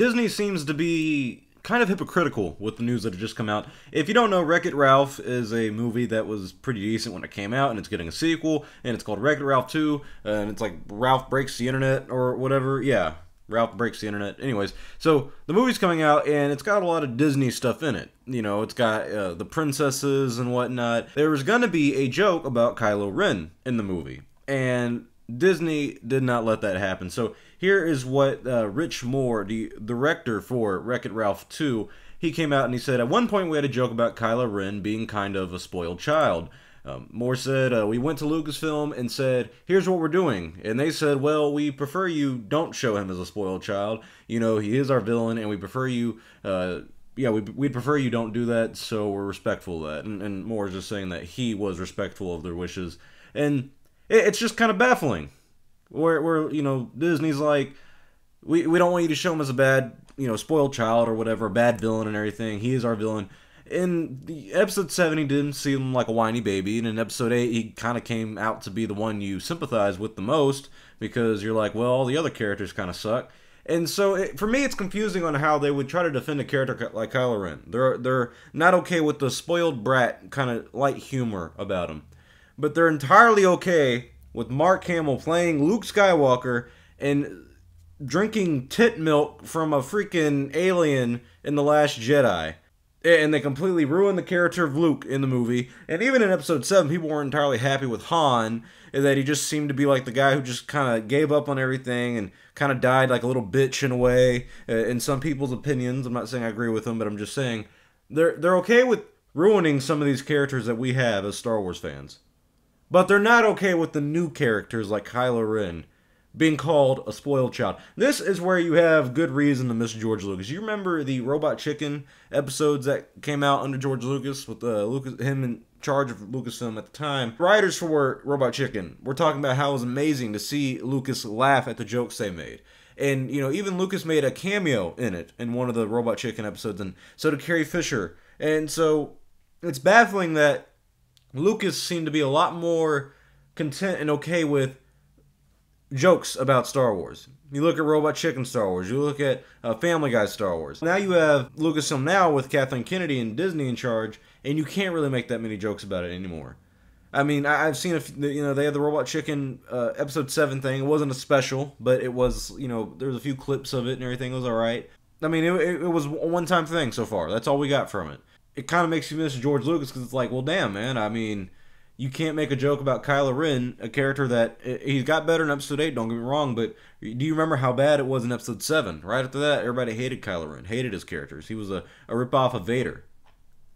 Disney seems to be kind of hypocritical with the news that had just come out. If you don't know, Wreck-It Ralph is a movie that was pretty decent when it came out, and it's getting a sequel, and it's called Wreck-It Ralph 2, and it's like Ralph Breaks the Internet or whatever. Yeah, Ralph Breaks the Internet. Anyways, so the movie's coming out, and it's got a lot of Disney stuff in it. You know, it's got the princesses and whatnot. There was going to be a joke about Kylo Ren in the movie, and Disney did not let that happen. So here is what Rich Moore, the director for Wreck-It Ralph 2, he came out and he said, at one point we had a joke about Kylo Ren being kind of a spoiled child. Moore said, we went to Lucasfilm and said, here's what we're doing. And they said, well, we prefer you don't show him as a spoiled child. You know, he is our villain, and we prefer you, we'd prefer you don't do that, so we're respectful of that. And Moore is just saying that he was respectful of their wishes. And it's just kind of baffling. Where you know, Disney's like, we don't want you to show him as a bad, you know, spoiled child or whatever, a bad villain and everything. He is our villain. In the episode 7, he didn't seem like a whiny baby, and in episode 8, he kind of came out to be the one you sympathize with the most, because you're like, well, all the other characters kind of suck. And so, for me, it's confusing on how they would try to defend a character like Kylo Ren. They're not okay with the spoiled brat kind of light humor about him. But they're entirely okay with Mark Hamill playing Luke Skywalker and drinking tit milk from a freaking alien in The Last Jedi. And they completely ruined the character of Luke in the movie. And even in episode 7, people weren't entirely happy with Han, and that he just seemed to be like the guy who just kind of gave up on everything and kind of died like a little bitch in a way, in some people's opinions. I'm not saying I agree with them, but I'm just saying they're okay with ruining some of these characters that we have as Star Wars fans. But they're not okay with the new characters like Kylo Ren being called a spoiled child. This is where you have good reason to miss George Lucas. You remember the Robot Chicken episodes that came out under George Lucas, with him in charge of Lucasfilm at the time? Writers for Robot Chicken were talking about how it was amazing to see Lucas laugh at the jokes they made. And, you know, even Lucas made a cameo in it, in one of the Robot Chicken episodes, and so did Carrie Fisher. And so it's baffling that Lucas seemed to be a lot more content and okay with jokes about Star Wars. You look at Robot Chicken Star Wars. You look at Family Guy Star Wars. Now you have Lucasfilm now with Kathleen Kennedy and Disney in charge, and you can't really make that many jokes about it anymore. I mean, I've seen, you know, they had the Robot Chicken episode 7 thing. It wasn't a special, but it was, you know, there was a few clips of it and everything. It was alright. I mean, it was a one-time thing so far. That's all we got from it. It kind of makes you miss George Lucas, because it's like, well, damn, man. I mean, you can't make a joke about Kylo Ren, a character that, he's got better in episode 8, don't get me wrong, but do you remember how bad it was in episode 7? Right after that, everybody hated Kylo Ren, hated his characters. He was a ripoff of Vader.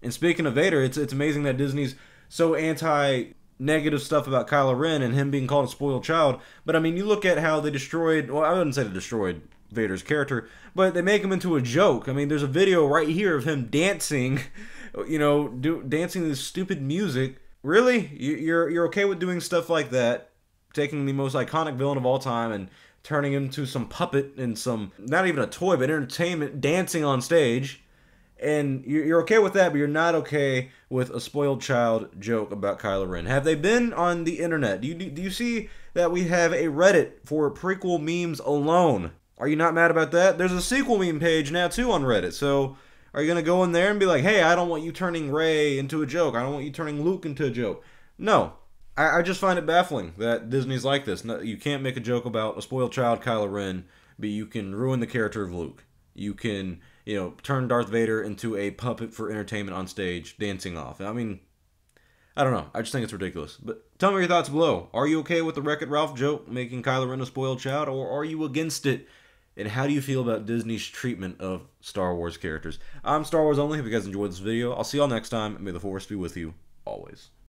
And speaking of Vader, it's amazing that Disney's so anti-negative stuff about Kylo Ren and him being called a spoiled child. But I mean, you look at how they destroyed, well, I wouldn't say they destroyed Vader's character, but they make him into a joke. I mean, there's a video right here of him dancing, you know, dancing this stupid music. Really? You're okay with doing stuff like that, taking the most iconic villain of all time and turning him into some puppet and some, not even a toy, but entertainment, dancing on stage, and you're okay with that, but you're not okay with a spoiled child joke about Kylo Ren. Have they been on the internet? Do you see that we have a Reddit for prequel memes alone? Are you not mad about that? There's a sequel meme page now too on Reddit, so are you going to go in there and be like, hey, I don't want you turning Rey into a joke. I don't want you turning Luke into a joke. No. I just find it baffling that Disney's like this. No, you can't make a joke about a spoiled child, Kylo Ren, but you can ruin the character of Luke. You can, you know, turn Darth Vader into a puppet for entertainment on stage, dancing off. I mean, I don't know. I just think it's ridiculous. But tell me your thoughts below. Are you okay with the Wreck-It Ralph joke, making Kylo Ren a spoiled child, or are you against it? And how do you feel about Disney's treatment of Star Wars characters? I'm Star Wars Only. If you guys enjoyed this video, I'll see y'all next time. May the Force be with you always.